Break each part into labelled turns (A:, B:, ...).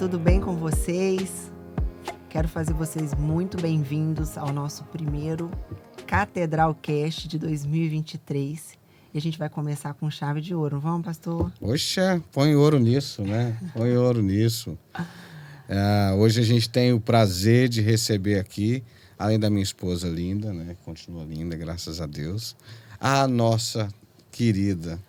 A: tudo bem com vocês? Quero fazer vocês muito bem-vindos ao nosso primeiro Catedral Cast de 2023. E a gente vai começar com chave de ouro. Vamos, pastor?
B: Poxa, põe ouro nisso, né? Põe ouro nisso. Hoje a gente tem o prazer de receber aqui, além da minha esposa linda, né? Continua linda, graças a Deus, a nossa querida,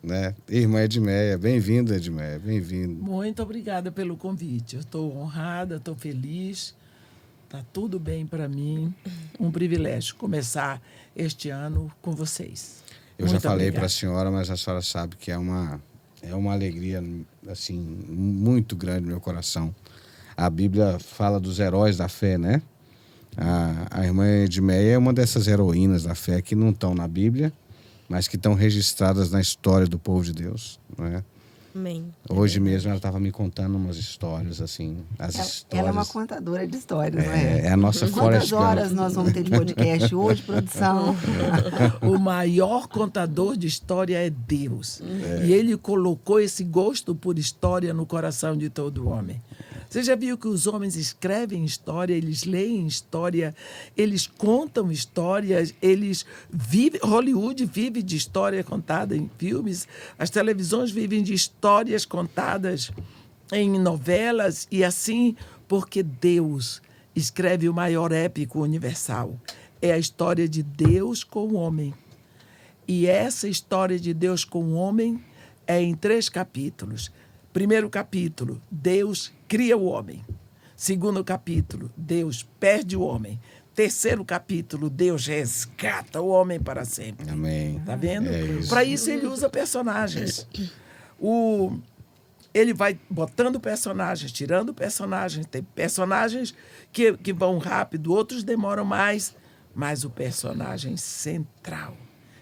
B: né? Irmã Edmeia. Bem-vinda, Edmeia. Bem-vinda.
C: Muito obrigada pelo convite. Eu estou honrada, estou feliz. Está tudo bem para mim. Um privilégio começar este ano com vocês.
B: Eu já falei para a senhora, mas a senhora sabe que é uma alegria assim, muito grande no meu coração. A Bíblia fala dos heróis da fé, né? A irmã Edmeia é uma dessas heroínas da fé que não estão na Bíblia, mas que estão registradas na história do povo de Deus, não é?
D: Amém.
B: Hoje mesmo ela estava me contando umas histórias, assim, histórias...
A: Ela é uma contadora de histórias, não é?
B: É a nossa Forrest Gump.
A: Quantas horas nós vamos ter de podcast hoje, produção?
C: O maior contador de história é Deus. E Ele colocou esse gosto por história no coração de todo homem. Você já viu que os homens escrevem história, eles leem história, eles contam histórias, eles vivem... Hollywood vive de história contada em filmes, as televisões vivem de histórias contadas em novelas e assim, porque Deus escreve o maior épico universal. É a história de Deus com o homem. E essa história de Deus com o homem é em 3 capítulos. Primeiro capítulo, Deus cria o homem. Segundo capítulo, Deus perde o homem. Terceiro capítulo, Deus resgata o homem para sempre.
B: Amém.
C: Tá vendo?
B: Isso.
C: Para isso ele usa personagens. Ele vai botando personagens, tirando personagens. Tem personagens que vão rápido, outros demoram mais. Mas o personagem central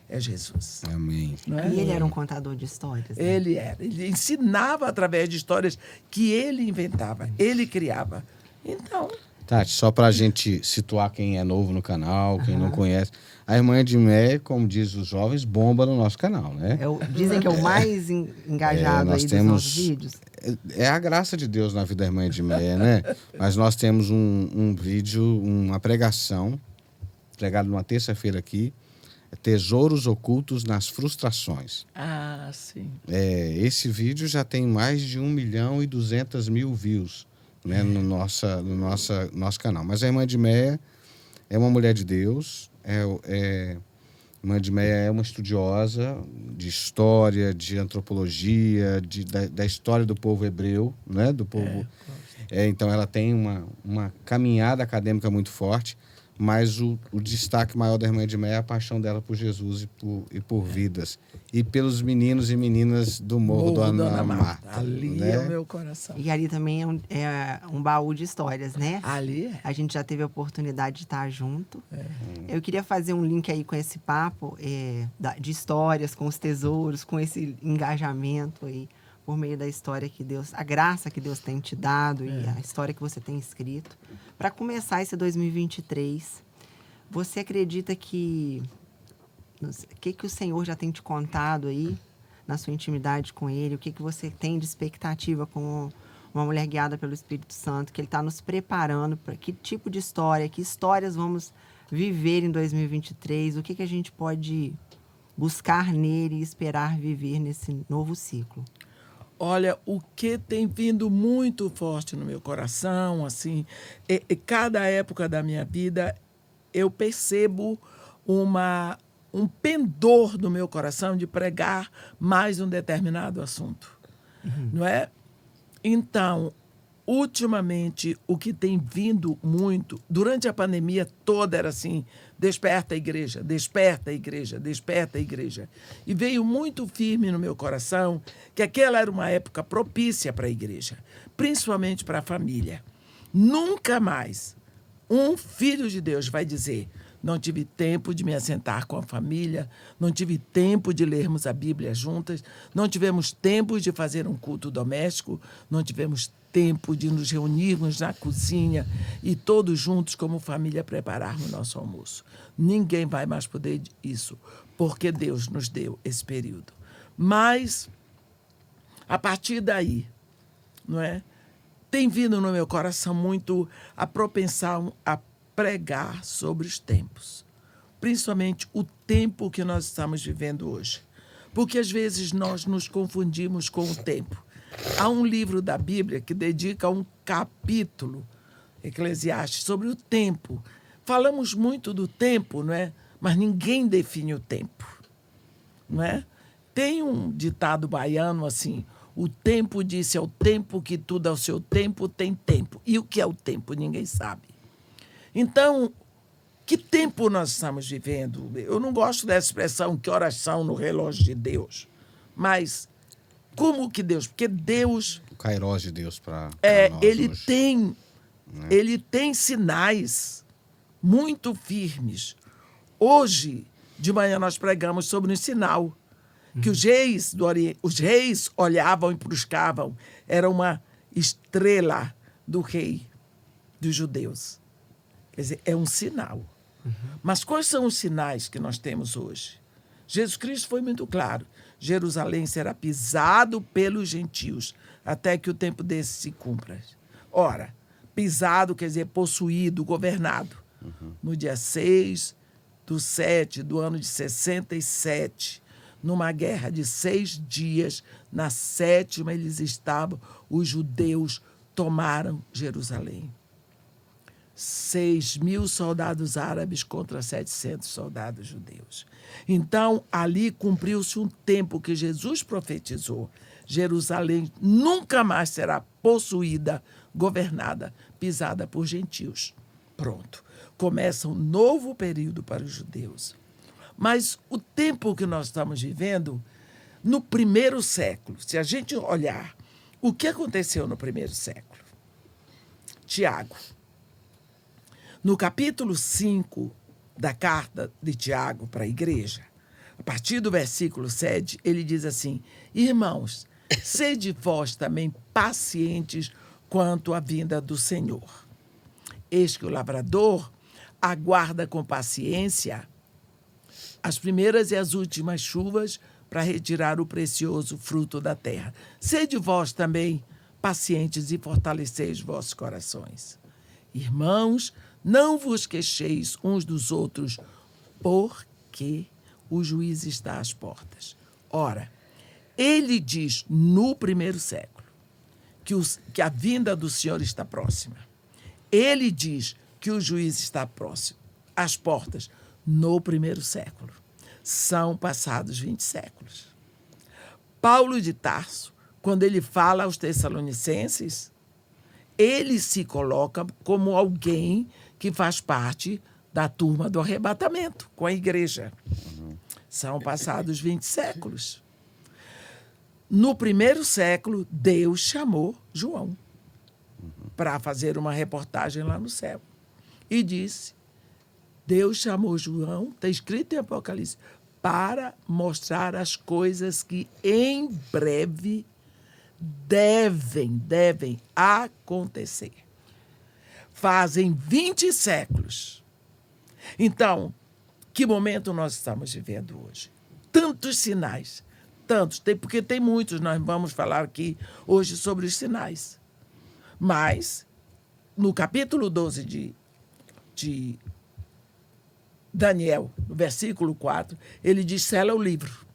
C: é Jesus.
B: Amém.
C: Não é?
A: E ele era um contador de histórias. Né?
C: Ele era. Ele ensinava através de histórias que ele inventava, ele criava. Então...
B: Tati, só para a gente situar quem é novo no canal, quem não conhece, a irmã Edmeia, como diz os jovens, bomba no nosso canal, né?
A: Dizem que é o mais engajado
B: nós
A: aí
B: temos,
A: dos nossos vídeos.
B: É a graça de Deus na vida da irmã Edmeia, né? Mas nós temos um vídeo, uma pregação, pregado numa terça-feira aqui, Tesouros Ocultos nas Frustrações.
C: Ah, sim.
B: Esse vídeo já tem mais de 1.200.000 views, né, no nosso canal. Mas a irmã Edmeia é uma mulher de Deus, a irmã Edmeia é uma estudiosa de história, de antropologia, da história do povo hebreu, né, do povo. Então ela tem uma caminhada acadêmica muito forte, mas o destaque maior da irmã Edmeia é a paixão dela por Jesus e por vidas. E pelos meninos e meninas do Morro Dona Marta.
C: Ali
B: né?
C: é o meu coração.
A: E ali também é um baú de histórias, né?
C: Ali é.
A: A gente já teve a oportunidade de estar junto. Eu queria fazer um link aí com esse papo de histórias, com os tesouros, com esse engajamento aí, por meio da história que Deus, a graça que Deus tem te dado e a história que você tem escrito. Para começar esse 2023, você acredita que o Senhor já tem te contado aí, na sua intimidade com Ele? O que você tem de expectativa com uma mulher guiada pelo Espírito Santo? Que Ele está nos preparando para que tipo de história, que histórias vamos viver em 2023? O que a gente pode buscar nele e esperar viver nesse novo ciclo?
C: Olha, o que tem vindo muito forte no meu coração, assim, cada época da minha vida, eu percebo um pendor no meu coração de pregar mais um determinado assunto, não é? Então, ultimamente, o que tem vindo muito, durante a pandemia toda era assim, desperta a igreja, desperta a igreja, desperta a igreja. E veio muito firme no meu coração que aquela era uma época propícia para a igreja, principalmente para a família. Nunca mais um filho de Deus vai dizer: não tive tempo de me assentar com a família, não tive tempo de lermos a Bíblia juntas, não tivemos tempo de fazer um culto doméstico, não tivemos tempo de nos reunirmos na cozinha e todos juntos como família prepararmos o nosso almoço. Ninguém vai mais poder isso, porque Deus nos deu esse período. Mas, a partir daí, não é? tem vindo no meu coração muito a propensão a pregar sobre os tempos, principalmente o tempo que nós estamos vivendo hoje. Porque às vezes nós nos confundimos com o tempo. Há um livro da Bíblia que dedica um capítulo, Eclesiastes, sobre o tempo. Falamos muito do tempo, não é? Mas ninguém define o tempo, não é? Tem um ditado baiano assim: o tempo disse ao tempo que tudo ao seu tempo tem tempo. E o que é o tempo? Ninguém sabe. Então, que tempo nós estamos vivendo? Eu não gosto dessa expressão, que horas são no relógio de Deus. Mas como que Deus? Porque Deus...
B: O Kairos de Deus para nós
C: ele
B: hoje.
C: Ele tem sinais muito firmes. Hoje, de manhã, nós pregamos sobre um sinal que os reis do Oriente, os reis olhavam e buscavam. Era uma estrela do rei dos judeus. Quer dizer, é um sinal. Mas quais são os sinais que nós temos hoje? Jesus Cristo foi muito claro. Jerusalém será pisado pelos gentios até que o tempo desse se cumpra. Ora, pisado quer dizer possuído, governado. No dia 6/7 do ano de 67, numa guerra de 6 dias, na 7ª eles estavam, os judeus tomaram Jerusalém. 6.000 soldados árabes contra 700 soldados judeus. Então, ali cumpriu-se um tempo que Jesus profetizou. Jerusalém nunca mais será possuída, governada, pisada por gentios. Pronto. Começa um novo período para os judeus. Mas o tempo que nós estamos vivendo, no primeiro século, se a gente olhar o que aconteceu no primeiro século, Tiago, no capítulo 5 da carta de Tiago para a igreja, a partir do versículo 7, ele diz assim: irmãos, sede vós também pacientes quanto à vinda do Senhor. Eis que o lavrador aguarda com paciência as primeiras e as últimas chuvas para retirar o precioso fruto da terra. Sede vós também pacientes e fortaleceis vossos corações. Irmãos, não vos queixeis uns dos outros, porque o juiz está às portas. Ora, ele diz no primeiro século que a vinda do Senhor está próxima. Ele diz que o juiz está próximo, às portas, no primeiro século. São passados 20 séculos. Paulo de Tarso, quando ele fala aos Tessalonicenses, ele se coloca como alguém que faz parte da turma do arrebatamento com a igreja. São passados 20 séculos. No primeiro século, Deus chamou João para fazer uma reportagem lá no céu. E disse, Deus chamou João, está escrito em Apocalipse, para mostrar as coisas que em breve devem acontecer. Fazem 20 séculos. Então, que momento nós estamos vivendo hoje? Tantos sinais, porque tem muitos, nós vamos falar aqui hoje sobre os sinais. Mas, no capítulo 12 de Daniel, no versículo 4, ele diz, sela o livro.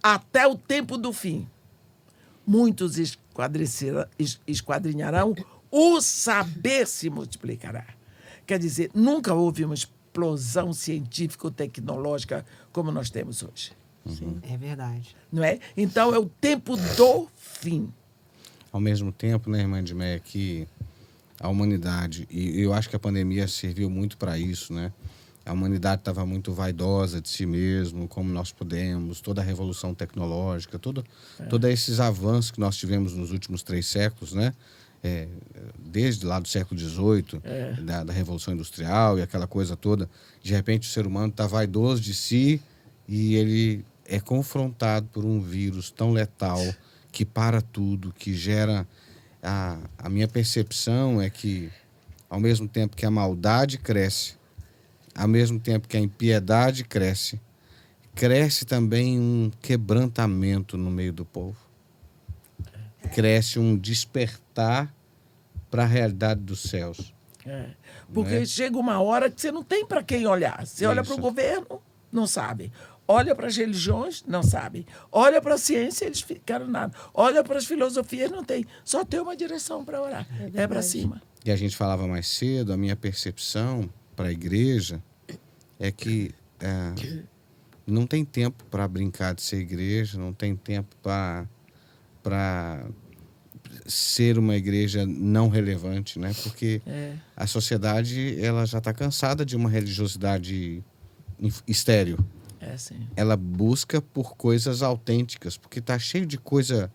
C: Até o tempo do fim, muitos esquadrinharão, o saber se multiplicará. Quer dizer, nunca houve uma explosão científico-tecnológica como nós temos hoje.
A: Sim, é verdade.
C: Não é? Então, é o tempo do fim.
B: Ao mesmo tempo, né, irmã Edmeia, que a humanidade, e eu acho que a pandemia serviu muito para isso, né? A humanidade estava muito vaidosa de si mesmo, como nós podemos, toda a revolução tecnológica, todos esses avanços que nós tivemos nos últimos 3 séculos, né? Desde lá do século XVIII, da Revolução Industrial e aquela coisa toda. De repente, o ser humano está vaidoso de si e ele é confrontado por um vírus tão letal que para tudo, que gera... A minha percepção é que, ao mesmo tempo que a maldade cresce, ao mesmo tempo que a impiedade cresce, cresce também um quebrantamento no meio do povo. Cresce um despertar para a realidade dos céus.
C: Porque
B: Né?
C: chega uma hora que você não tem para quem olhar. Você olha para o
B: Isso.
C: governo, não sabe. Olha para as religiões, não sabe. Olha para a ciência, eles ficaram nada. Olha para as filosofias, não tem. Só tem uma direção para orar. É para cima.
B: E a gente falava mais cedo, a minha percepção para a igreja é que não tem tempo para brincar de ser igreja, não tem tempo para ser uma igreja não relevante, né? Porque a sociedade ela já está cansada de uma religiosidade estéril.
C: Sim.
B: Ela busca por coisas autênticas, porque está cheio de coisa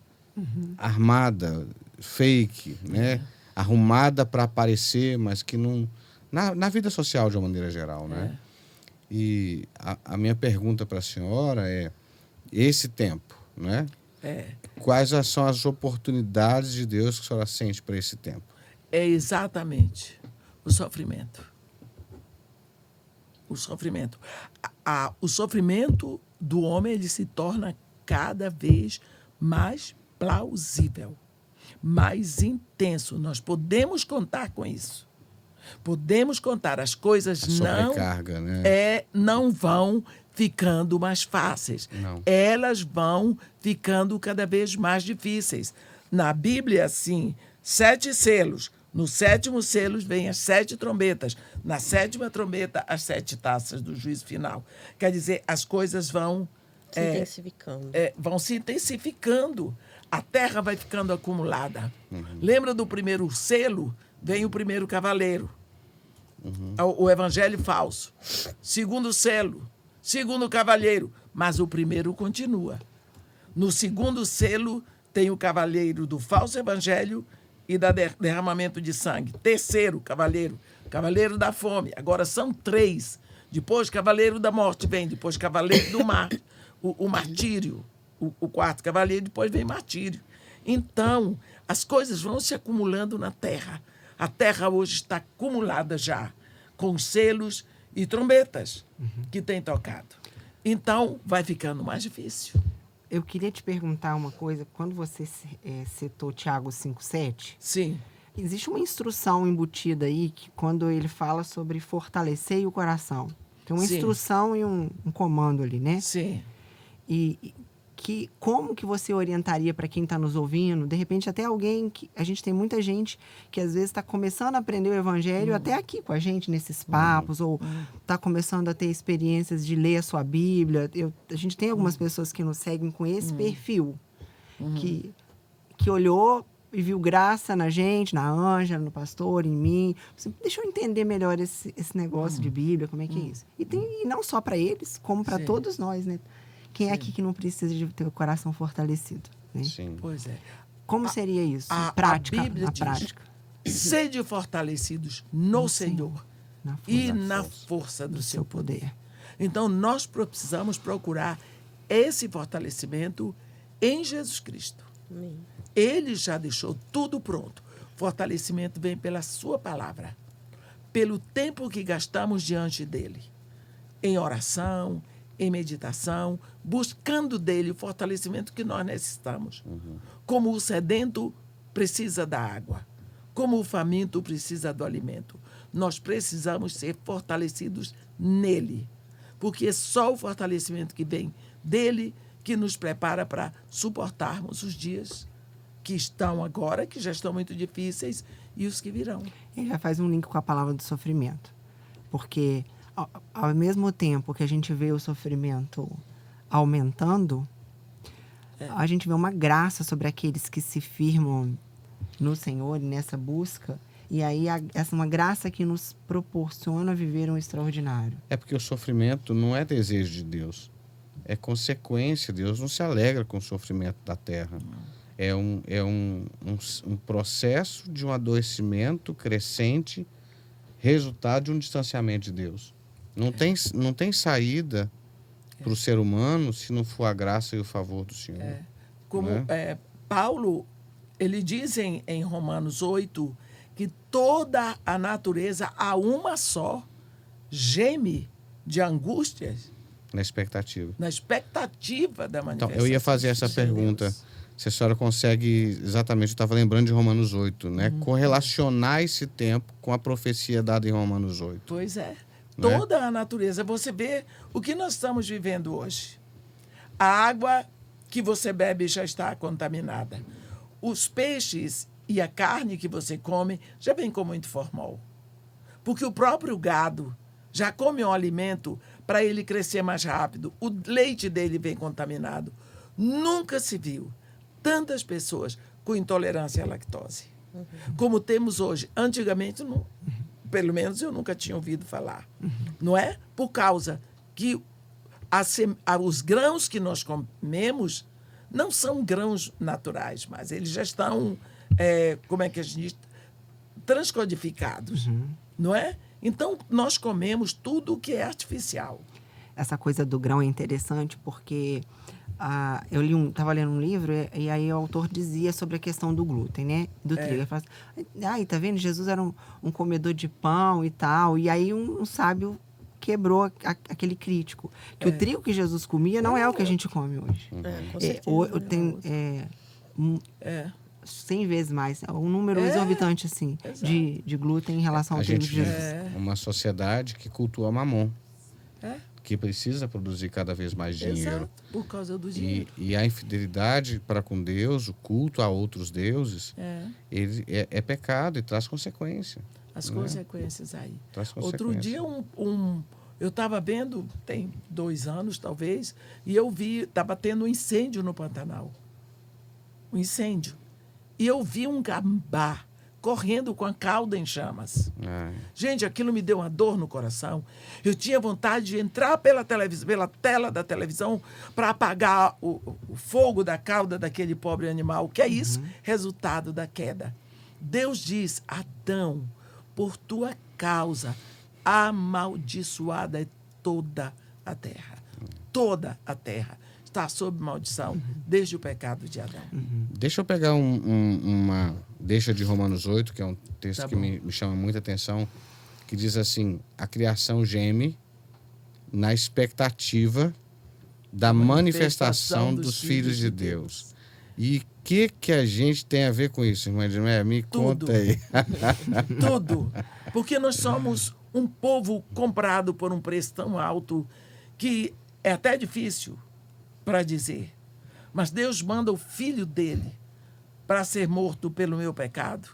B: armada, fake, né? Arrumada para aparecer, mas que não... Na vida social, de uma maneira geral, né? E a minha pergunta para a senhora é, esse tempo, né? Quais são as oportunidades de Deus que a senhora sente para esse tempo?
C: É exatamente o sofrimento. O sofrimento. O sofrimento do homem ele se torna cada vez mais plausível, mais intenso. Nós podemos contar com isso. Podemos contar. As coisas
B: sobrecarga, né?
C: não vão ficando mais fáceis.
B: Não.
C: Elas vão ficando cada vez mais difíceis. Na Bíblia, assim, 7 selos. No 7º selo vem as 7 trombetas. Na 7ª trombeta, as 7 taças do juízo final. Quer dizer, as coisas vão se intensificando. A terra vai ficando acumulada. Lembra do primeiro selo? Vem o primeiro cavaleiro. O evangelho falso. Segundo selo. Segundo cavaleiro. Mas o primeiro continua. No 2º selo tem o cavaleiro do falso evangelho e da derramamento de sangue. 3º cavaleiro, cavaleiro da fome. Agora são 3. Depois cavaleiro da morte vem. Depois cavaleiro do mar, o martírio. O 4º cavaleiro, depois vem martírio. Então, as coisas vão se acumulando na terra. A terra hoje está acumulada já, com selos e trombetas que tem tocado. Então, vai ficando mais difícil.
A: Eu queria te perguntar uma coisa. Quando você citou Tiago 5,7,
C: Sim.
A: existe uma instrução embutida aí que quando ele fala sobre fortalecer o coração. Tem uma instrução e um comando ali, né?
C: Sim.
A: E como que você orientaria para quem está nos ouvindo? De repente, até alguém que... A gente tem muita gente que, às vezes, está começando a aprender o evangelho até aqui com a gente, nesses papos, ou está começando a ter experiências de ler a sua Bíblia. A gente tem algumas pessoas que nos seguem com esse perfil, que olhou e viu graça na gente, na Ângela, no pastor, em mim. Deixa eu entender melhor esse negócio de Bíblia, como é que é isso. E não só para eles, como para todos nós, né? Quem é aqui que não precisa de ter o coração fortalecido? Né?
B: Sim.
C: Pois é.
A: Como seria isso?
C: A
A: Prática,
C: Bíblia
A: na
C: diz,
A: prática.
C: Sede fortalecidos no Senhor e na força do seu poder. Então, nós precisamos procurar esse fortalecimento em Jesus Cristo.
D: Amém.
C: Ele já deixou tudo pronto. Fortalecimento vem pela sua palavra, pelo tempo que gastamos diante dele, em oração, em meditação, buscando dele o fortalecimento que nós necessitamos. Como o sedento precisa da água, como o faminto precisa do alimento. Nós precisamos ser fortalecidos nele, porque é só o fortalecimento que vem dele que nos prepara para suportarmos os dias que estão agora, que já estão muito difíceis, e os que virão.
A: Ele já faz um link com a palavra do sofrimento. Porque, ao mesmo tempo que a gente vê o sofrimento aumentando, a gente vê uma graça sobre aqueles que se firmam no Senhor e nessa busca. E aí, essa é uma graça que nos proporciona viver um extraordinário.
B: É porque o sofrimento não é desejo de Deus. É consequência. Deus não se alegra com o sofrimento da terra. É um processo de um adoecimento crescente, resultado de um distanciamento de Deus. Não tem saída para o ser humano se não for a graça e o favor do Senhor.
C: Como Paulo, ele diz em Romanos 8 que toda a natureza, a uma só, geme de angústias
B: Na expectativa.
C: Na expectativa da manifestação.
B: Então, eu ia fazer essa
C: de
B: pergunta.
C: Deus.
B: Se a senhora consegue, exatamente, eu estava lembrando de Romanos 8, né? Correlacionar esse tempo com a profecia dada em Romanos 8.
C: Pois é.
B: Né?
C: Toda a natureza. Você vê o que nós estamos vivendo hoje. A água que você bebe já está contaminada. Os peixes e a carne que você come já vem com muito formol. Porque o próprio gado já come um alimento para ele crescer mais rápido. O leite dele vem contaminado. Nunca se viu tantas pessoas com intolerância à lactose como temos hoje. Antigamente, não, pelo menos eu nunca tinha ouvido falar. Não é? Por causa que os grãos que nós comemos não são grãos naturais, mas eles já estão, como é que a gente diz? Transcodificados. Não é? Então, nós comemos tudo o que é artificial.
A: Essa coisa do grão é interessante porque eu estava lendo um livro e aí o autor dizia sobre a questão do glúten, né? Do trigo. Ele fala assim, tá vendo? Jesus era um comedor de pão e tal. E aí um sábio quebrou aquele crítico. Que o trigo que Jesus comia não é o que a gente come hoje.
D: Com certeza.
A: Tem 100 vezes mais. É um número exorbitante, assim, de glúten em relação ao trigo de Jesus.
B: Uma sociedade que cultua Mamon.
C: É.
B: Que precisa produzir cada vez mais dinheiro.
C: Exato, por causa do dinheiro.
B: E a infidelidade para com Deus, o culto a outros deuses, ele é pecado e traz consequência.
C: As consequências aí.
B: Traz
C: Outro dia, eu estava vendo, tem 2 anos talvez, e eu vi, estava tendo um incêndio no Pantanal. Um incêndio. E eu vi um gambá correndo com a cauda em chamas. Gente, aquilo me deu uma dor no coração. Eu tinha vontade de entrar pela tela da televisão para apagar o fogo da cauda daquele pobre animal. O que é isso? Resultado da queda. Deus diz, Adão, por tua causa, amaldiçoada é toda a terra. Toda a terra está sob maldição desde o pecado de Adão.
B: Deixa eu pegar uma deixa de Romanos 8, que é um texto que me chama muita atenção, que diz assim, a criação geme na expectativa da manifestação dos filhos de Deus. E o que a gente tem a ver com isso, irmã Edmeia? Me conta aí.
C: Tudo. Porque nós somos um povo comprado por um preço tão alto que é até difícil para dizer. Mas Deus manda o filho dele para ser morto pelo meu pecado.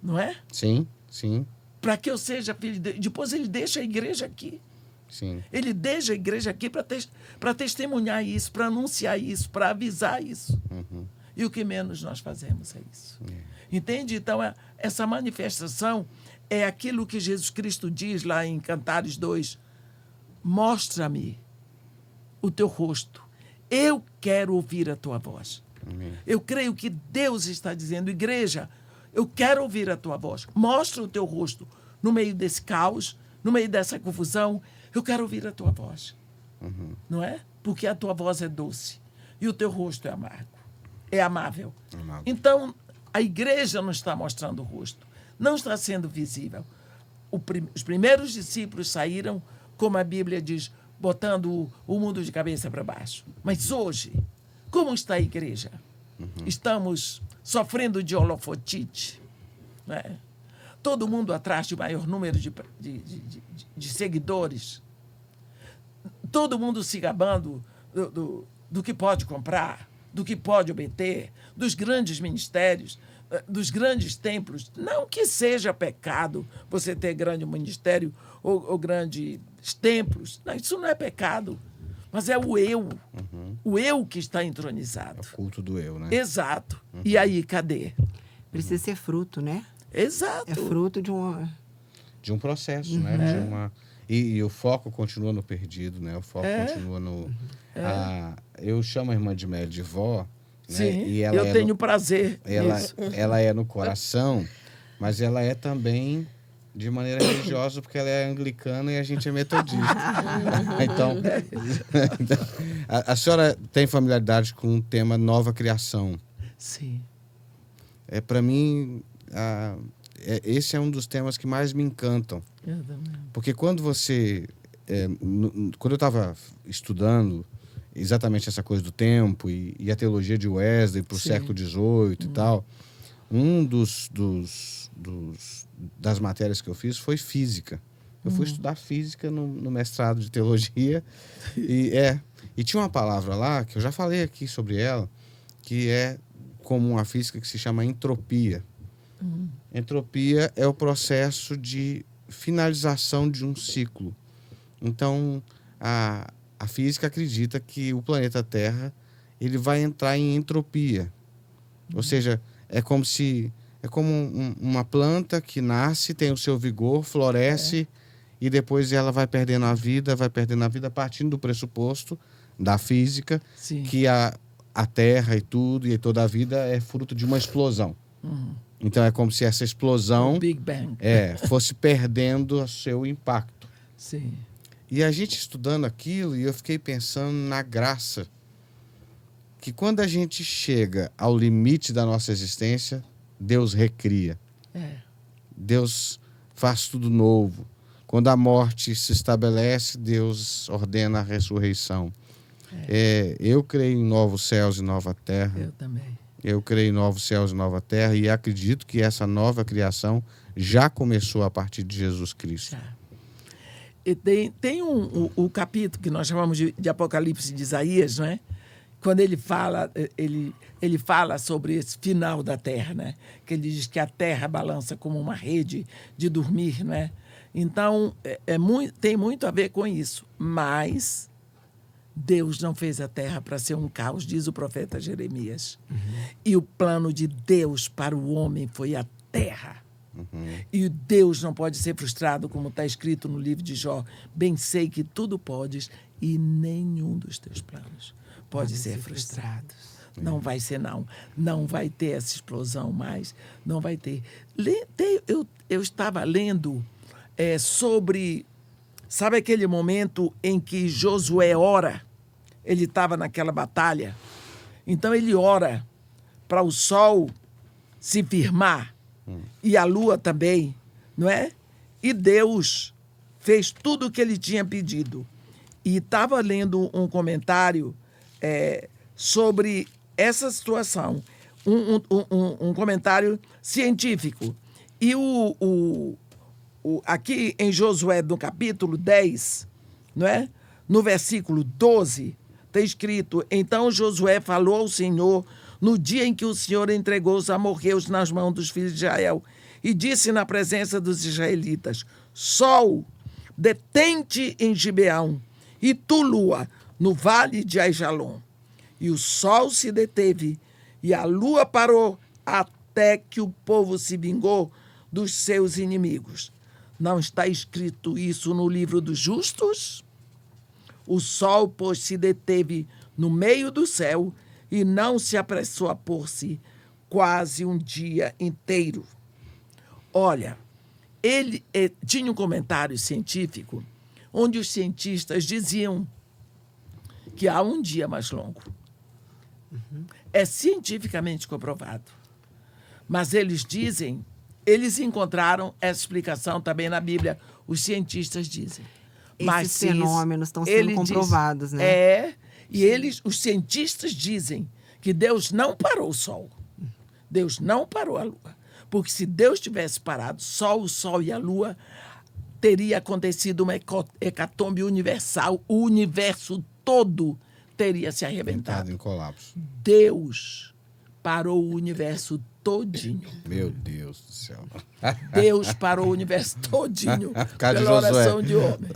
C: Não é?
B: Sim, sim.
C: Para que eu seja filho dele. Depois ele deixa a igreja aqui.
B: Sim.
C: Ele deixa a igreja aqui para testemunhar isso, para anunciar isso, para avisar isso. E o que menos nós fazemos é isso. Entende? Então, essa manifestação é aquilo que Jesus Cristo diz lá em Cantares 2. Mostra-me o teu rosto. Eu quero ouvir a tua voz. Eu creio que Deus está dizendo, igreja, eu quero ouvir a tua voz. Mostra o teu rosto no meio desse caos, no meio dessa confusão. Eu quero ouvir a tua voz. Não é? Porque a tua voz é doce e o teu rosto é amargo. É amável. Então, a igreja não está mostrando o rosto. Não está sendo visível. Os primeiros discípulos saíram, como a Bíblia diz, botando o mundo de cabeça para baixo. Mas hoje, como está a igreja? Estamos sofrendo de holofotite. Né? Todo mundo atrás de maior número de seguidores. Todo mundo se gabando do que pode comprar, do que pode obter, dos grandes ministérios, dos grandes templos. Não que seja pecado você ter grande ministério ou grandes templos. Não, isso não é pecado. Mas é o eu. O eu que está entronizado.
B: É o culto do eu, né?
C: Exato. E aí, cadê?
A: Precisa ser fruto, né?
C: Exato.
A: É fruto de
B: um processo, né? E o foco continua no perdido, né? O foco continua no... eu chamo a irmã de Mel de vó, né?
C: Sim,
B: E ela
C: eu tenho prazer nisso.
B: Ela é no coração, mas ela é também de maneira religiosa, porque ela é anglicana e a gente é metodista. Então, a senhora tem familiaridade com o tema nova criação.
C: Sim.
B: Para mim, esse é um dos temas que mais me encantam. Porque quando você quando eu estava estudando exatamente essa coisa do tempo e a teologia de Wesley para o século XVIII e tal, das matérias que eu fiz foi física. Eu fui estudar física no mestrado de teologia e tinha uma palavra lá, que eu já falei aqui sobre ela, que é comum à física, que se chama entropia. Entropia é o processo de finalização de um ciclo. Então, a física acredita que o planeta Terra ele vai entrar em entropia. Ou seja, é como uma planta que nasce, tem o seu vigor, floresce e depois ela vai perdendo a vida partindo do pressuposto da física, que a Terra e tudo e toda a vida é fruto de uma explosão. Então é como se essa explosão
C: o Big Bang.
B: Fosse perdendo o seu impacto.
C: Sim.
B: E a gente estudando aquilo, e eu fiquei pensando na graça, que quando a gente chega ao limite da nossa existência, Deus recria. Deus faz tudo novo. Quando a morte se estabelece, Deus ordena a ressurreição. Eu creio em novos céus e nova terra.
C: Eu também.
B: Eu creio em novos céus e nova terra e acredito que essa nova criação já começou a partir de Jesus Cristo.
C: Já. E tem o capítulo que nós chamamos de Apocalipse de Isaías, não é? Quando ele fala sobre esse final da terra, né? Que ele diz que a terra balança como uma rede de dormir, não é? Então, tem muito a ver com isso. Mas Deus não fez a terra para ser um caos, diz o profeta Jeremias. E o plano de Deus para o homem foi a terra. E Deus não pode ser frustrado, como está escrito no livro de Jó. Bem sei que tudo podes e nenhum dos teus planos pode ser frustrado. Não vai ser, não. Não vai ter essa explosão mais. Não vai ter. Eu estava lendo sobre... Sabe aquele momento em que Josué ora? Ele estava naquela batalha. Então ele ora para o sol se firmar e a lua também, não é? E Deus fez tudo o que ele tinha pedido. E estava lendo um comentário sobre essa situação, um comentário científico. E aqui em Josué, no capítulo 10, não é? No versículo 12, está escrito: então Josué falou ao Senhor no dia em que o Senhor entregou os amorreus nas mãos dos filhos de Israel e disse na presença dos israelitas: Sol, detente em Gibeão, e tu, lua, no vale de Aijalon. E o sol se deteve e a lua parou até que o povo se vingou dos seus inimigos. Não está escrito isso no livro dos justos? O sol, pois, se deteve no meio do céu e não se apressou a pôr-se quase um dia inteiro. Olha, ele tinha um comentário científico onde os cientistas diziam que há um dia mais longo. É cientificamente comprovado. Mas eles dizem, eles encontraram essa explicação também na Bíblia, os cientistas dizem.
A: Esses fenômenos estão sendo comprovados, né?
C: E os cientistas dizem que Deus não parou o Sol. Deus não parou a Lua. Porque se Deus tivesse parado só o Sol e a Lua, teria acontecido uma hecatombe universal. O universo todo teria se arrebentado.
B: Em colapso.
C: Deus parou o universo todinho.
B: Meu Deus do céu.
C: Deus parou o universo todinho pela oração de homem.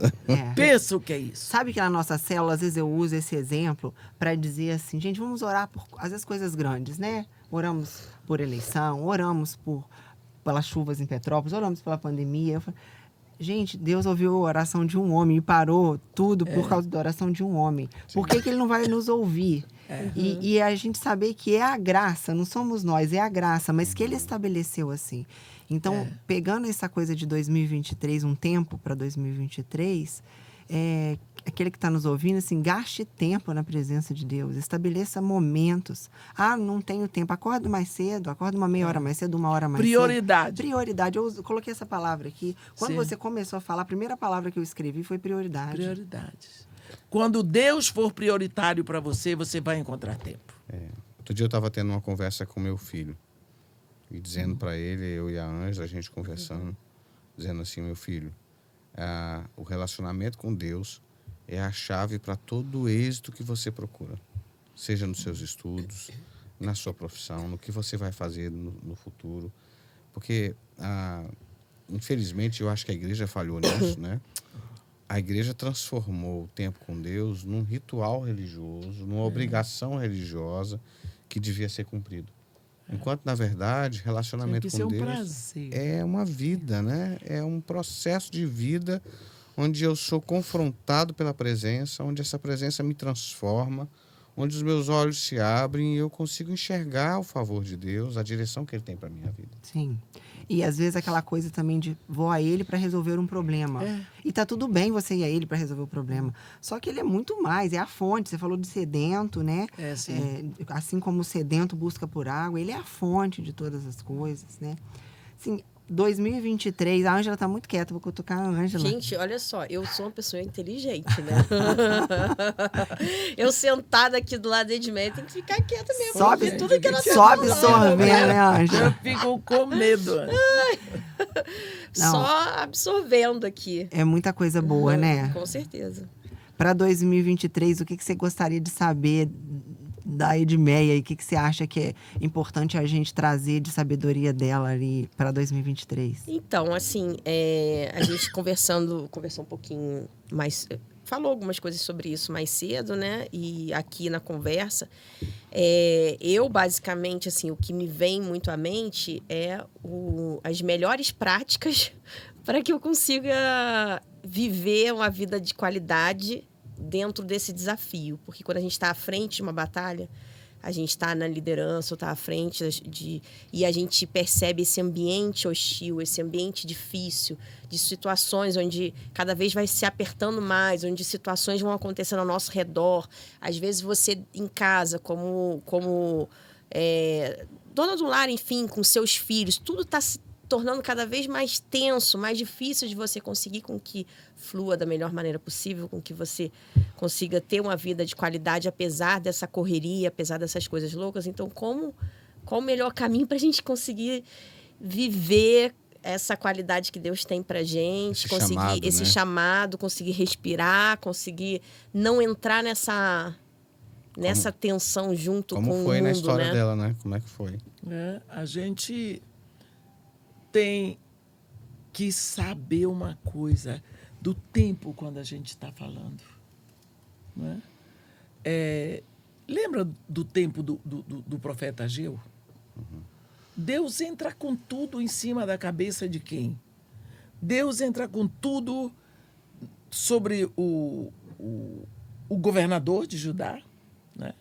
C: Pensa o que é isso.
A: Sabe que na nossa célula, às vezes eu uso esse exemplo para dizer assim, gente, vamos orar por, às vezes, coisas grandes, né? Oramos por eleição, oramos pelas chuvas em Petrópolis, oramos pela pandemia. Gente, Deus ouviu a oração de um homem e parou tudo por causa da oração de um homem. Sim. Por que ele não vai nos ouvir? E a gente saber que é a graça, não somos nós, é a graça, mas que ele estabeleceu assim. Então, pegando essa coisa de 2023, um tempo para 2023, aquele que está nos ouvindo, assim, gaste tempo na presença de Deus, estabeleça momentos. Ah, não tenho tempo, acordo mais cedo, acordo uma meia hora mais cedo, 1 hora mais
C: Prioridade.
A: cedo. Prioridade. Eu coloquei essa palavra aqui. Quando
C: Sim.
A: você começou a falar, a primeira palavra que eu escrevi foi prioridade.
C: Prioridades. Quando Deus for prioritário para você, você vai encontrar tempo.
B: Outro dia eu estava tendo uma conversa com meu filho e dizendo para ele, eu e a Ângela, a gente conversando, dizendo assim, meu filho, o relacionamento com Deus é a chave para todo o êxito que você procura. Seja nos seus estudos, na sua profissão, no que você vai fazer no futuro. Porque, infelizmente, eu acho que a igreja falhou nisso, né? A igreja transformou o tempo com Deus num ritual religioso, numa obrigação religiosa que devia ser cumprido. Enquanto, na verdade, relacionamento com Deus
C: prazer.
B: é uma vida, né? É um processo de vida onde eu sou confrontado pela presença, onde essa presença me transforma, onde os meus olhos se abrem e eu consigo enxergar o favor de Deus, a direção que Ele tem para a minha vida.
A: Sim. E às vezes aquela coisa também de vou a Ele para resolver um problema. E tá tudo bem você ir a Ele para resolver o problema. Só que Ele é muito mais, é a fonte. Você falou de sedento, né?
C: Sim.
A: Assim como o sedento busca por água, Ele é a fonte de todas as coisas, né? Assim, 2023, a Ângela tá muito quieta, vou cutucar a Ângela.
D: Gente, olha só, eu sou uma pessoa inteligente, né? Eu sentada aqui do lado da Edmeia, tem que ficar quieta mesmo.
A: Sobe,
D: tudo que ela tá
A: só
D: falando.
A: absorvendo, né,
C: Eu
A: Ângela?
C: fico com medo.
D: Só absorvendo aqui.
A: É muita coisa boa, né?
D: Com certeza.
A: Para 2023, o que você gostaria de saber da Edmeia e o que você acha que é importante a gente trazer de sabedoria dela ali para 2023?
D: Então, assim, a gente conversou um pouquinho mais... Falou algumas coisas sobre isso mais cedo, né? E aqui na conversa, eu, basicamente, assim, o que me vem muito à mente é as melhores práticas para que eu consiga viver uma vida de qualidade dentro desse desafio. Porque quando a gente está à frente de uma batalha, a gente está na liderança, ou está à frente e a gente percebe esse ambiente hostil, esse ambiente difícil, de situações onde cada vez vai se apertando mais, onde situações vão acontecendo ao nosso redor. Às vezes você em casa, como dona do lar, enfim, com seus filhos, tudo está se tornando cada vez mais tenso, mais difícil de você conseguir com que flua da melhor maneira possível, com que você consiga ter uma vida de qualidade, apesar dessa correria, apesar dessas coisas loucas. Então, qual o melhor caminho para a gente conseguir viver essa qualidade que Deus tem pra gente, conseguir esse chamado, conseguir respirar, conseguir não entrar nessa tensão junto com o mundo,
B: Como foi na história dela, né? Como é que foi?
C: A gente tem que saber uma coisa do tempo quando a gente está falando. Não é? Lembra do tempo do profeta Ageu?
B: Uhum.
C: Deus entra com tudo em cima da cabeça de quem? Deus entra com tudo sobre o governador de Judá, né?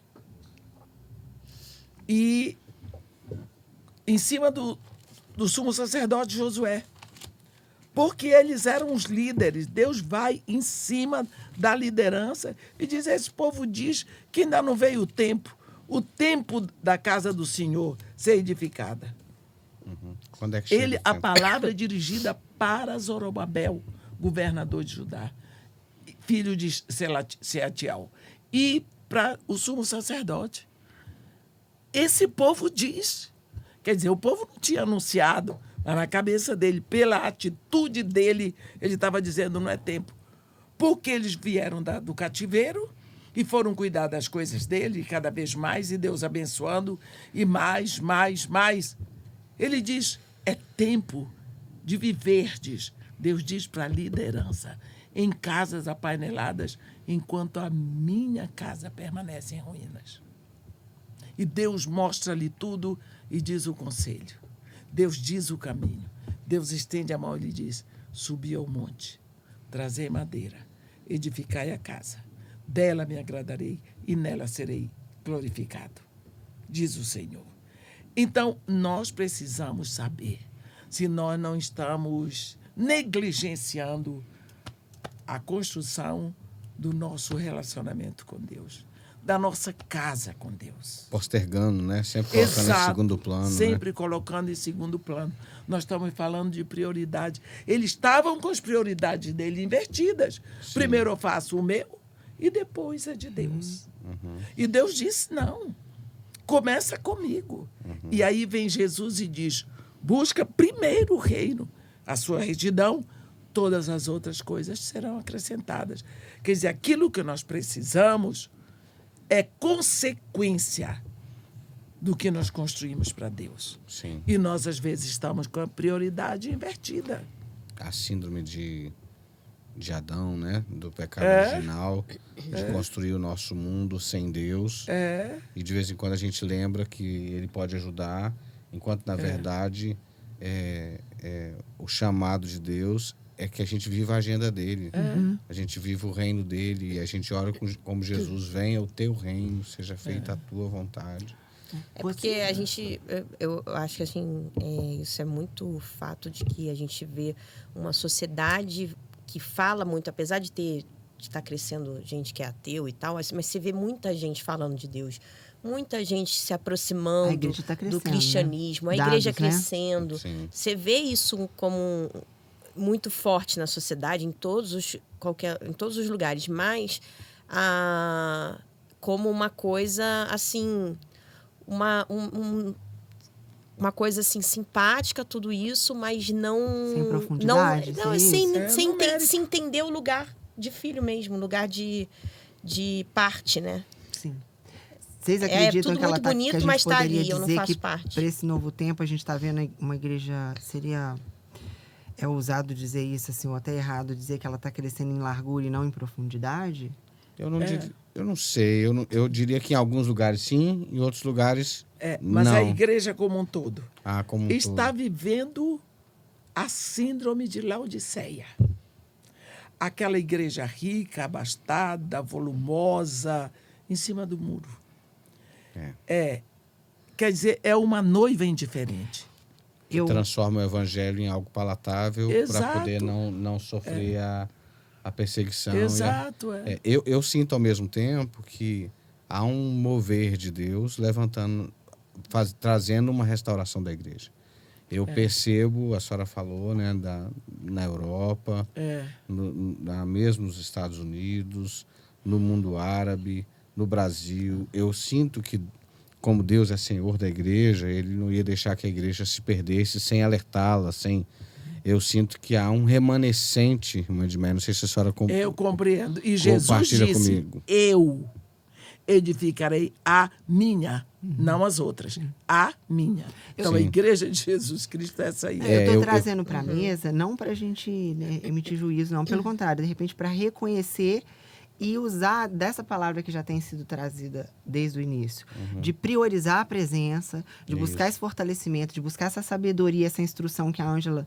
C: E em cima do sumo sacerdote Josué. Porque eles eram os líderes. Deus vai em cima da liderança e diz: esse povo diz que ainda não veio o tempo da casa do Senhor ser edificada.
B: Uhum. Quando é que chega
C: A palavra é dirigida para Zorobabel, governador de Judá, filho de Sealtiel, e para o sumo sacerdote. Esse povo diz. Quer dizer, o povo não tinha anunciado, mas na cabeça dele, pela atitude dele, ele estava dizendo: não é tempo. Porque eles vieram do cativeiro e foram cuidar das coisas dele, cada vez mais, e Deus abençoando, e mais. Ele diz: é tempo de viverdes. Deus diz para a liderança: em casas apaineladas, enquanto a minha casa permanece em ruínas. E Deus mostra-lhe tudo e diz o conselho. Deus diz o caminho. Deus estende a mão e lhe diz: subi ao monte, trazei madeira, edificai a casa. Dela me agradarei e nela serei glorificado, diz o Senhor. Então, nós precisamos saber se nós não estamos negligenciando a construção do nosso relacionamento com Deus, da nossa casa com Deus.
B: Postergando, né? Sempre colocando em segundo plano.
C: Sempre colocando em segundo plano. Nós estamos falando de prioridade. Eles estavam com as prioridades dele invertidas. Sim. Primeiro eu faço o meu e depois é de Deus. E Deus disse, não, começa comigo. E aí vem Jesus e diz, busca primeiro o reino, a sua retidão, todas as outras coisas serão acrescentadas. Quer dizer, aquilo que nós precisamos é consequência do que nós construímos para Deus.
B: Sim.
C: E nós, às vezes, estamos com a prioridade invertida.
B: A síndrome de Adão, né? Do pecado original, de construir o nosso mundo sem Deus. E de vez em quando a gente lembra que ele pode ajudar, enquanto, na verdade, o chamado de Deus é que a gente viva a agenda dele. A gente viva o reino dele e a gente ora como Jesus, venha o teu reino, seja feita a tua vontade.
D: É porque a gente, eu acho que assim, isso é muito fato de que a gente vê uma sociedade que fala muito, apesar de estar crescendo gente que é ateu e tal, mas você vê muita gente falando de Deus, muita gente se aproximando do cristianismo, né? A igreja crescendo.
B: Sim.
D: Você vê isso como muito forte na sociedade, em todos os lugares, mas como uma coisa assim, uma coisa assim simpática, tudo isso, mas não
A: sem profundidade,
D: sem entender o lugar de filho mesmo, lugar de parte, né?
A: Sim. Vocês acreditam que ela
D: muito bonito,
A: que a gente
D: mas tá
A: poderia
D: ali, eu não
A: dizer
D: faço
A: que
D: parte.
A: para esse novo tempo a gente está vendo uma igreja, é ousado dizer isso assim, ou até errado dizer que ela está crescendo em largura e não em profundidade?
B: Eu não sei, eu diria que em alguns lugares sim, em outros lugares
C: mas
B: não.
C: a igreja como um todo
B: está
C: vivendo a síndrome de Laodiceia. Aquela igreja rica, abastada, volumosa, em cima do muro. Quer dizer, é uma noiva indiferente.
B: Transforma o evangelho em algo palatável para poder não sofrer a perseguição.
C: Exato.
B: Eu sinto ao mesmo tempo que há um mover de Deus trazendo uma restauração da igreja. Eu percebo, a senhora falou, né, na Europa, mesmo nos Estados Unidos, no mundo árabe, no Brasil. Eu sinto que, como Deus é Senhor da igreja, ele não ia deixar que a igreja se perdesse sem alertá-la, Eu sinto que há um remanescente, irmã de Mé, não sei se a senhora
C: eu compreendo. E Jesus disse,
B: comigo.
C: Eu edificarei a minha, não as outras. A minha. Então, a igreja de Jesus Cristo é essa aí.
A: Eu estou trazendo para a mesa, não para a gente emitir juízo, não. Pelo contrário, de repente, para reconhecer e usar dessa palavra que já tem sido trazida desde o início, de priorizar a presença, de buscar esse fortalecimento, de buscar essa sabedoria, essa instrução que a Ângela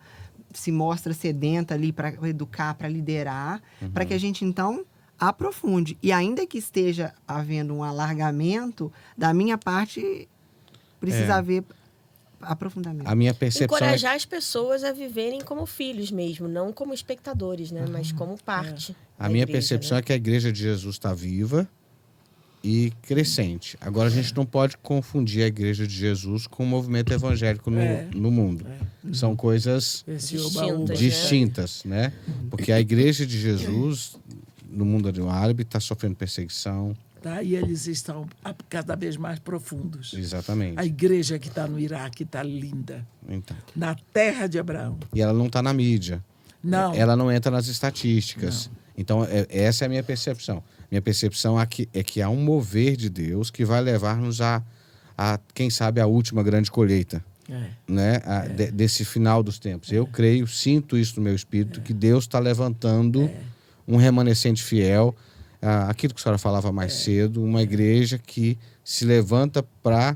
A: se mostra sedenta ali para educar, para liderar, para que a gente, então, aprofunde. E ainda que esteja havendo um alargamento, da minha parte, precisa haver aprofundamento.
B: A minha percepção
D: encorajar as pessoas a viverem como filhos mesmo, não como espectadores, né? Mas como parte.
B: A minha percepção é que a igreja de Jesus está viva e crescente. Agora, a gente não pode confundir a igreja de Jesus com o movimento evangélico no mundo. São coisas distintas, né? Porque a igreja de Jesus, no mundo árabe, está sofrendo perseguição.
C: E eles estão cada vez mais profundos.
B: Exatamente.
C: A igreja que está no Iraque está linda.
B: Então.
C: Na terra de Abraão.
B: E ela não está na mídia.
C: Não.
B: Ela não entra nas estatísticas.
C: Não.
B: Então, essa é a minha percepção. Minha percepção é que há um mover de Deus que vai levar-nos a quem sabe, a última grande colheita. Né? Desse final dos tempos. Eu creio, sinto isso no meu espírito, que Deus está levantando um remanescente fiel. Aquilo que a senhora falava mais cedo, uma igreja que se levanta para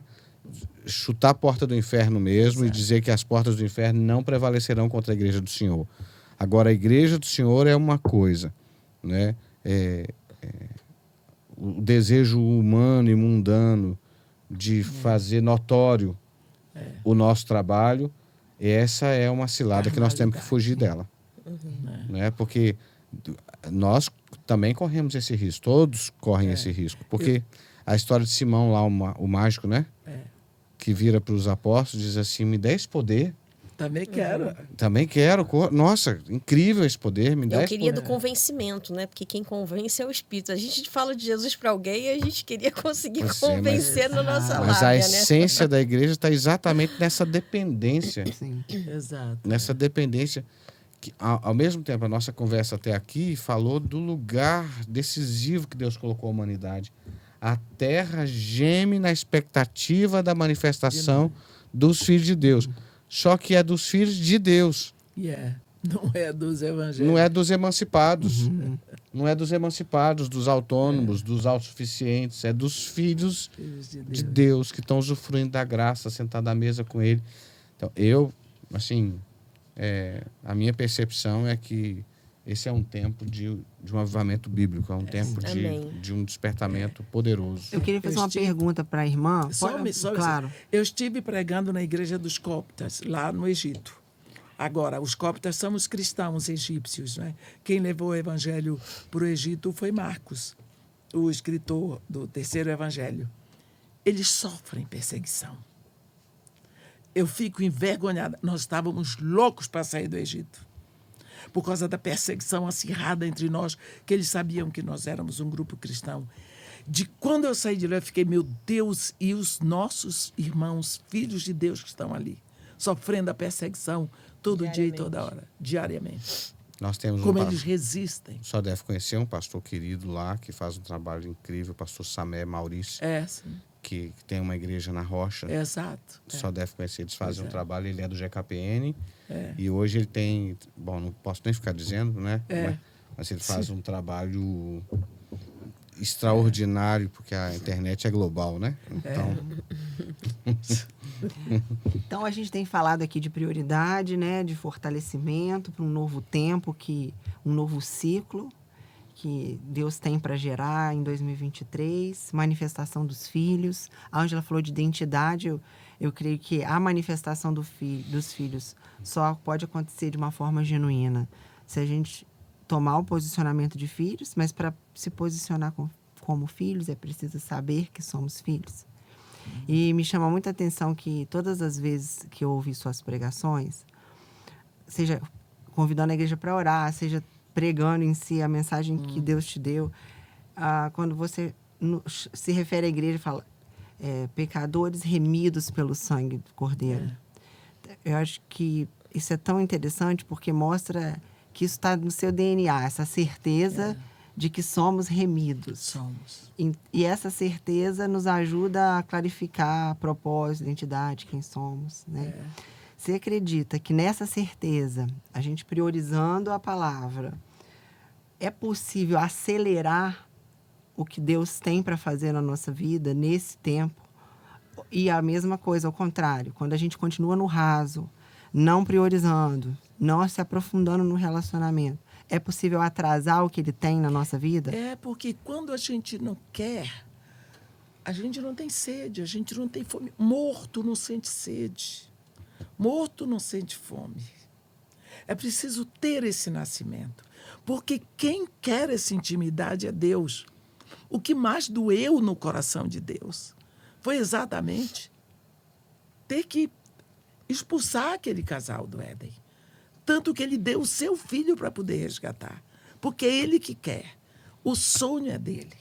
B: chutar a porta do inferno mesmo e dizer que as portas do inferno não prevalecerão contra a igreja do Senhor. Agora, a igreja do Senhor é uma coisa, né? O desejo humano e mundano de fazer notório o nosso trabalho, essa é uma cilada que nós temos que fugir dela. Né? Porque nós também corremos esse risco. Todos correm esse risco. Porque a história de Simão lá, o mágico, né? Que vira para os apóstolos e diz assim, me dê esse poder.
C: Também quero.
B: Também quero. Nossa, incrível esse poder. Me dá
D: Eu
B: esse
D: queria
B: poder.
D: do convencimento, né? Porque quem convence é o Espírito. A gente fala de Jesus para alguém e a gente queria conseguir convencer na nossa
B: Mas a
D: lábia,
B: essência da igreja está exatamente nessa dependência.
A: Sim.
C: Exato.
B: Nessa dependência. Que, ao mesmo tempo, a nossa conversa até aqui falou do lugar decisivo que Deus colocou a humanidade. A terra geme na expectativa da manifestação dos filhos de Deus. Só que é dos filhos de Deus.
C: Não é dos evangélicos.
B: Não é dos emancipados. Não é dos emancipados, dos autônomos, dos autossuficientes. É dos filhos de Deus que estão usufruindo da graça, sentados à mesa com Ele. Então, a minha percepção é que esse é um tempo de um avivamento bíblico, é um tempo de um despertamento poderoso.
A: Eu queria fazer uma pergunta para a irmã.
C: Claro. Eu estive pregando na igreja dos coptas, lá no Egito. Agora, os coptas são os cristãos egípcios, né? Quem levou o evangelho para o Egito foi Marcos, o escritor do terceiro evangelho. Eles sofrem perseguição. Eu fico envergonhada. Nós estávamos loucos para sair do Egito, por causa da perseguição acirrada entre nós, que eles sabiam que nós éramos um grupo cristão. De quando eu saí de lá, eu fiquei, meu Deus, e os nossos irmãos, filhos de Deus que estão ali, sofrendo a perseguição todo dia e toda hora, diariamente.
B: Nós temos
C: como eles resistem.
B: Só deve conhecer um pastor querido lá, que faz um trabalho incrível, o pastor Samé Maurício.
C: Sim.
B: Que tem uma igreja na Rocha.
C: Exato.
B: Só deve conhecer. Eles fazem um trabalho, ele é do GKPN. E hoje ele tem... Bom, não posso nem ficar dizendo, né? Mas ele faz um trabalho extraordinário, porque a internet é global, né?
A: Então, a gente tem falado aqui de prioridade, né? De fortalecimento para um novo tempo, um novo ciclo que Deus tem para gerar em 2023, manifestação dos filhos. A Ângela falou de identidade, eu creio que a manifestação dos filhos só pode acontecer de uma forma genuína se a gente tomar o posicionamento de filhos, mas para se posicionar como filhos é preciso saber que somos filhos. E me chama muita atenção que todas as vezes que eu ouvi suas pregações, seja convidando a igreja para orar, seja pregando em si a mensagem que Deus te deu, quando você se refere à igreja, fala pecadores remidos pelo sangue do Cordeiro. Eu acho que isso é tão interessante porque mostra que isso está no seu DNA, essa certeza de que somos remidos.
C: Somos.
A: E essa certeza nos ajuda a clarificar propósito, identidade, quem somos, né? Você acredita que nessa certeza, a gente priorizando a palavra, é possível acelerar o que Deus tem para fazer na nossa vida nesse tempo? E a mesma coisa, ao contrário, quando a gente continua no raso, não priorizando, não se aprofundando no relacionamento, é possível atrasar o que Ele tem na nossa vida?
C: Porque quando a gente não quer, a gente não tem sede, a gente não tem fome. Morto não sente sede. Morto não sente fome. É preciso ter esse nascimento. Porque quem quer essa intimidade é Deus. O que mais doeu no coração de Deus foi exatamente ter que expulsar aquele casal do Éden. Tanto que ele deu o seu filho para poder resgatar. Porque é ele que quer. O sonho é dele.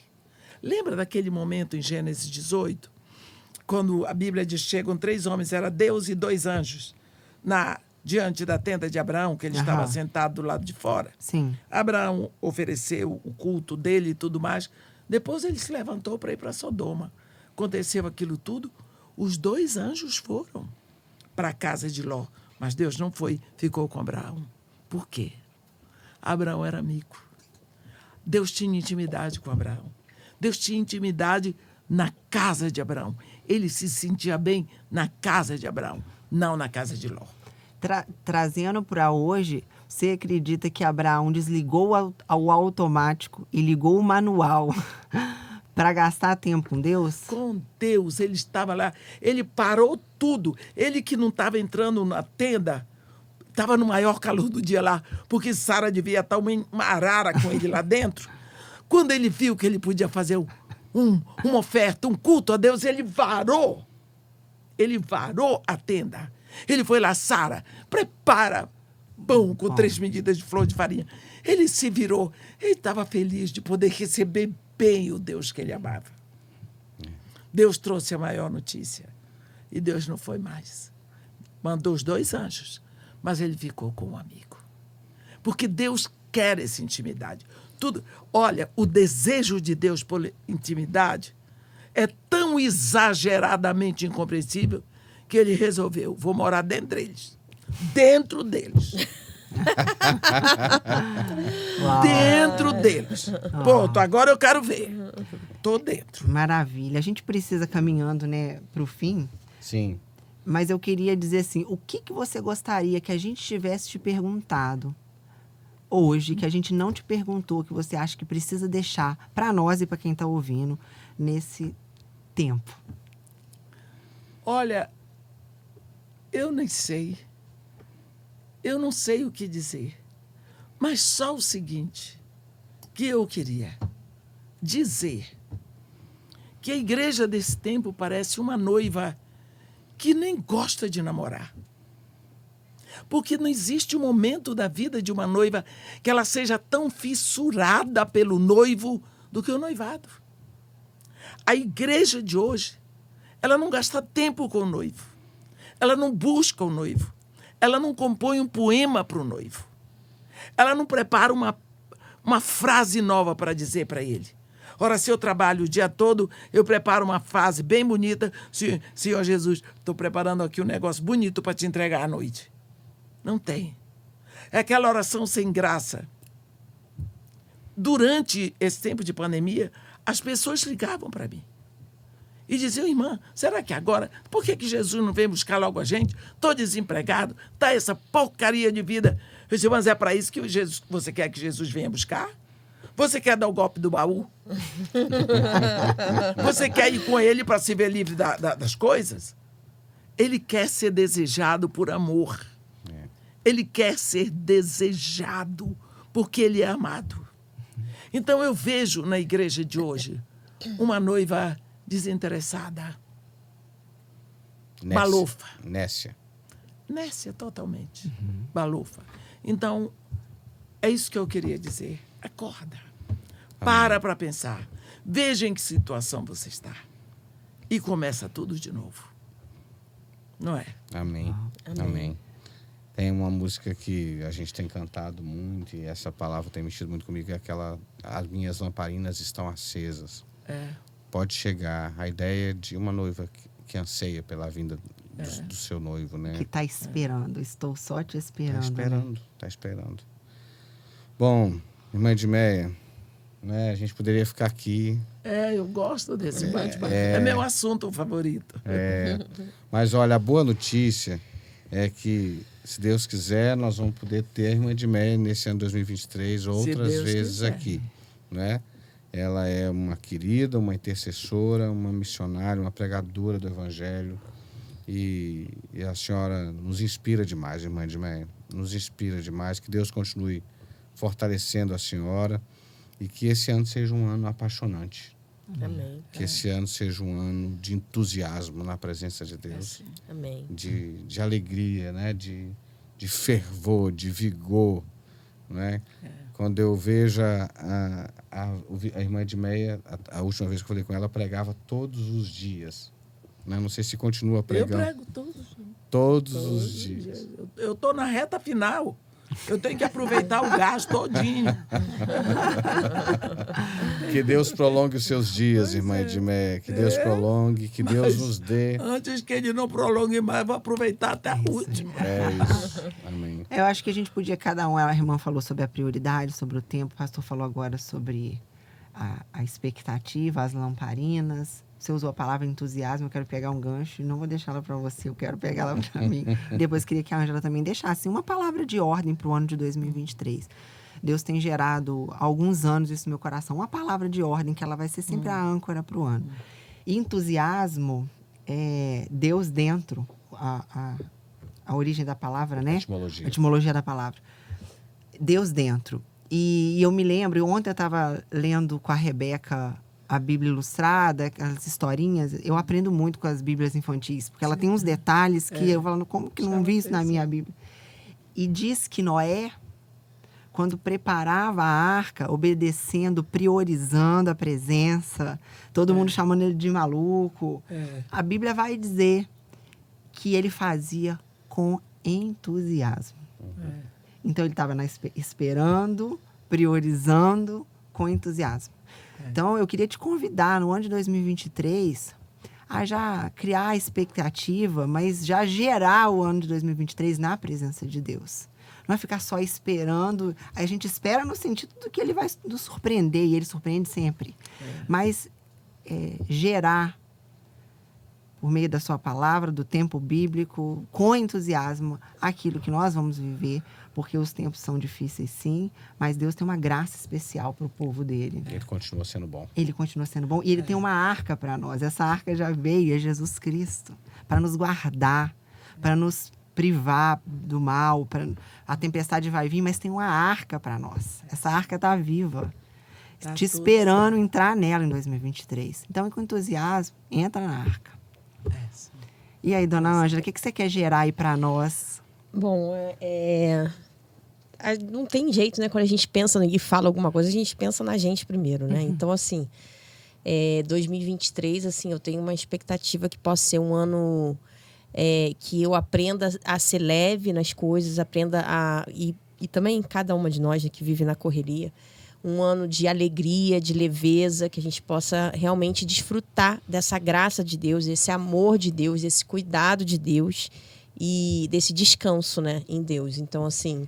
C: Lembra daquele momento em Gênesis 18? Quando a Bíblia diz que chegam 3 homens, era Deus e 2 anjos, diante da tenda de Abraão, que ele estava sentado do lado de fora.
A: Sim.
C: Abraão ofereceu o culto dele e tudo mais. Depois ele se levantou para ir para Sodoma. Aconteceu aquilo tudo. Os 2 anjos foram para a casa de Ló. Mas Deus não foi, ficou com Abraão. Por quê? Abraão era amigo. Deus tinha intimidade com Abraão. Deus tinha intimidade na casa de Abraão. Ele se sentia bem na casa de Abraão, não na casa de Ló.
A: Trazendo para hoje, você acredita que Abraão desligou ao automático e ligou o manual para gastar tempo com Deus?
C: Com Deus, ele estava lá, ele parou tudo. Ele que não estava entrando na tenda, estava no maior calor do dia lá, porque Sara devia estar uma arara com ele lá dentro. Quando ele viu que ele podia fazer uma oferta, um culto a Deus, ele varou a tenda. Ele foi lá, Sara, prepara pão com 3 medidas de flor de farinha. Ele se virou, ele estava feliz de poder receber bem o Deus que ele amava. Deus trouxe a maior notícia. E Deus não foi mais. Mandou os 2 anjos, mas ele ficou com um amigo. Porque Deus quer essa intimidade. Tudo. Olha, o desejo de Deus por intimidade é tão exageradamente incompreensível que ele resolveu, vou morar dentro deles. Dentro deles. Dentro deles. Pronto, agora eu quero ver. Tô dentro.
A: Maravilha. A gente precisa caminhando, né, para o fim.
B: Sim.
A: Mas eu queria dizer assim, o que você gostaria que a gente tivesse te perguntado hoje, que a gente não te perguntou, que você acha que precisa deixar para nós e para quem está ouvindo nesse tempo?
C: Olha, eu nem sei. Eu não sei o que dizer. Mas só o seguinte, que eu queria dizer que a igreja desse tempo parece uma noiva que nem gosta de namorar. Porque não existe um momento da vida de uma noiva que ela seja tão fissurada pelo noivo do que o noivado. A igreja de hoje, ela não gasta tempo com o noivo. Ela não busca o noivo. Ela não compõe um poema para o noivo. Ela não prepara uma frase nova para dizer para ele. Ora, se eu trabalho o dia todo, eu preparo uma frase bem bonita. Senhor Jesus, estou preparando aqui um negócio bonito para te entregar à noite. Não tem. É aquela oração sem graça. Durante esse tempo de pandemia, as pessoas ligavam para mim. E diziam, irmã, será que agora, por que Jesus não vem buscar logo a gente? Estou desempregado, está essa porcaria de vida. Eu disse, mas é para isso que você quer que Jesus venha buscar? Você quer dar o golpe do baú? Você quer ir com ele para se ver livre das coisas? Ele quer ser desejado por amor. Ele quer ser desejado porque ele é amado. Então eu vejo na igreja de hoje uma noiva desinteressada. Balofa.
B: Nécia,
C: totalmente. Balofa. Então, é isso que eu queria dizer. Acorda. Para pensar. Veja em que situação você está. E começa tudo de novo. Não é?
B: Amém. Amém. Tem uma música que a gente tem cantado muito e essa palavra tem mexido muito comigo, é aquela, as minhas lamparinas estão acesas. Pode chegar a ideia de uma noiva que anseia pela vinda do seu noivo, né?
A: Que está esperando. Estou só te esperando.
B: Tá esperando. Bom, irmã Edmeia, né, a gente poderia ficar aqui.
C: Eu gosto desse bate-papo. É meu assunto favorito.
B: Mas olha, a boa notícia é que, se Deus quiser, nós vamos poder ter a irmã Edmeia nesse ano 2023 outras vezes aqui, né? Ela é uma querida, uma intercessora, uma missionária, uma pregadora do Evangelho. E a senhora nos inspira demais, irmã Edmeia. Nos inspira demais. Que Deus continue fortalecendo a senhora e que esse ano seja um ano apaixonante.
D: Amém.
B: Que esse ano seja um ano de entusiasmo na presença de Deus.
D: Amém.
B: De alegria, né? De fervor, de vigor, né? Quando eu vejo a irmã Edmeia, a última vez que eu falei com ela, pregava todos os dias. Né? Não sei se continua pregando.
C: Eu prego
B: todos os dias.
C: Eu estou na reta final. Eu tenho que aproveitar o gás todinho.
B: Que Deus prolongue os seus dias, irmã Edmeia. Que Deus prolongue, que Deus nos dê.
C: Antes que ele não prolongue mais, vou aproveitar até a última.
B: É isso. Amém.
A: Eu acho que a gente podia, cada um, a irmã falou sobre a prioridade, sobre o tempo, o pastor falou agora sobre a expectativa, as lamparinas. Você usou a palavra entusiasmo, eu quero pegar um gancho e não vou deixá-la para você, eu quero pegá-la para mim. Depois queria que a Ângela também deixasse uma palavra de ordem para o ano de 2023. Deus tem gerado há alguns anos isso no meu coração, uma palavra de ordem que ela vai ser sempre a âncora para o ano. E entusiasmo é Deus dentro, a a origem da palavra, né?
B: Etimologia.
A: A etimologia da palavra. Deus dentro. E eu me lembro, ontem eu estava lendo com a Rebeca a Bíblia Ilustrada, as historinhas. Eu aprendo muito com as Bíblias infantis, porque ela tem uns detalhes que eu falo, como que não vi isso na minha Bíblia? E diz que Noé, quando preparava a arca, obedecendo, priorizando a presença, todo mundo chamando ele de maluco, a Bíblia vai dizer que ele fazia com entusiasmo. Então, ele estava esperando, priorizando com entusiasmo. Então, eu queria te convidar, no ano de 2023, a já criar a expectativa, mas já gerar o ano de 2023 na presença de Deus. Não é ficar só esperando. A gente espera no sentido do que ele vai nos surpreender, e ele surpreende sempre. Mas gerar, por meio da sua palavra, do tempo bíblico, com entusiasmo, aquilo que nós vamos viver, porque os tempos são difíceis, sim, mas Deus tem uma graça especial para o povo dele.
B: Ele continua sendo bom.
A: Ele continua sendo bom. E ele tem uma arca para nós. Essa arca já veio, é Jesus Cristo, para nos guardar, para nos privar do mal. A tempestade vai vir, mas tem uma arca para nós. Essa arca está viva, te esperando entrar nela em 2023. Então, com entusiasmo, entra na arca. E aí, dona Ângela, o que você quer gerar aí para nós?
D: Bom, não tem jeito, né? Quando a gente pensa e fala alguma coisa, a gente pensa na gente primeiro, né? Então, assim, 2023, assim, eu tenho uma expectativa que possa ser um ano que eu aprenda a ser leve nas coisas, aprenda a... E também cada uma de nós que vive na correria, um ano de alegria, de leveza, que a gente possa realmente desfrutar dessa graça de Deus, esse amor de Deus, esse cuidado de Deus e desse descanso, né, em Deus. Então, assim,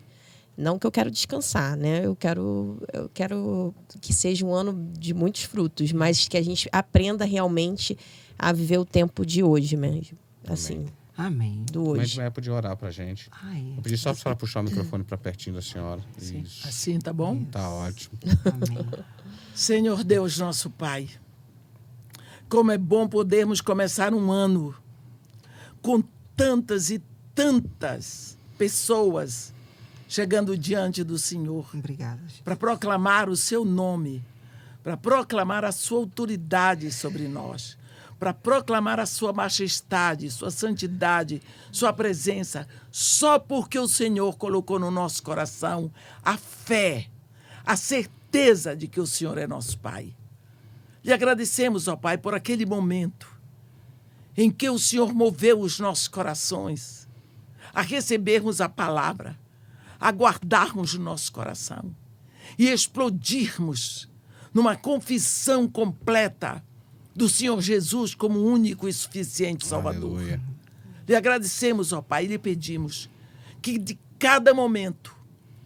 D: não que eu quero descansar, né? Eu quero que seja um ano de muitos frutos, mas que a gente aprenda realmente a viver o tempo de hoje mesmo. Assim.
A: Amém.
D: Do hoje.
B: Mas podia orar pra gente. Vou pedir só pra senhora puxar o microfone pra pertinho da senhora. Isso.
C: Assim, tá bom?
B: Tá ótimo.
A: Amém.
C: Senhor Deus, nosso Pai, como é bom podermos começar um ano com tantas e tantas pessoas chegando diante do Senhor.
A: Obrigada, gente.
C: Para proclamar o seu nome, para proclamar a sua autoridade sobre nós, para proclamar a sua majestade, sua santidade, sua presença, só porque o Senhor colocou no nosso coração a fé, a certeza de que o Senhor é nosso Pai. Lhe agradecemos, ó Pai, por aquele momento em que o Senhor moveu os nossos corações a recebermos a palavra, a guardarmos o nosso coração e explodirmos numa confissão completa do Senhor Jesus como único e suficiente Salvador.
B: Aleluia.
C: Lhe agradecemos, ó Pai, e lhe pedimos que de cada momento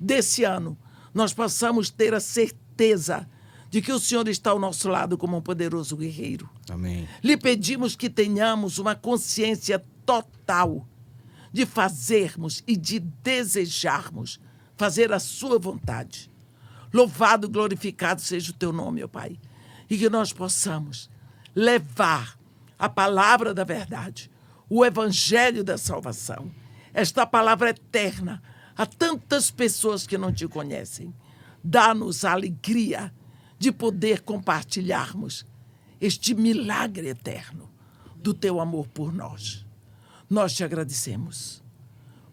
C: desse ano nós possamos ter a certeza de que o Senhor está ao nosso lado como um poderoso guerreiro.
B: Amém.
C: Lhe pedimos que tenhamos uma consciência total de fazermos e de desejarmos fazer a sua vontade. Louvado, glorificado seja o teu nome, ó Pai, e que nós possamos levar a palavra da verdade, o evangelho da salvação, esta palavra eterna a tantas pessoas que não te conhecem. Dá-nos a alegria de poder compartilharmos este milagre eterno do teu amor por nós. Nós te agradecemos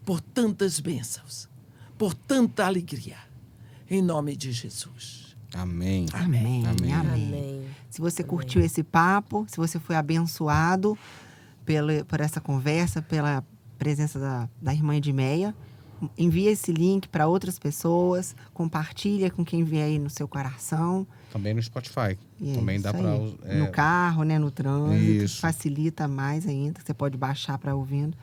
C: por tantas bênçãos, por tanta alegria, em nome de Jesus.
B: Amém.
A: Amém.
B: Amém.
D: Amém.
A: Se você curtiu esse papo, se você foi abençoado por essa conversa, pela presença da irmã Edmeia, envie esse link para outras pessoas, compartilha com quem vier aí no seu coração.
B: Também no Spotify.
A: E
B: Também
A: isso
B: dá para...
A: aí. No carro, né, no trânsito.
B: Isso.
A: Facilita mais ainda, você pode baixar para ouvindo.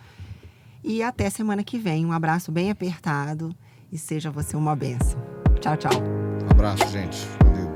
A: E até semana que vem. Um abraço bem apertado e seja você uma bênção. Tchau, tchau.
B: Um abraço, gente. Com Deus.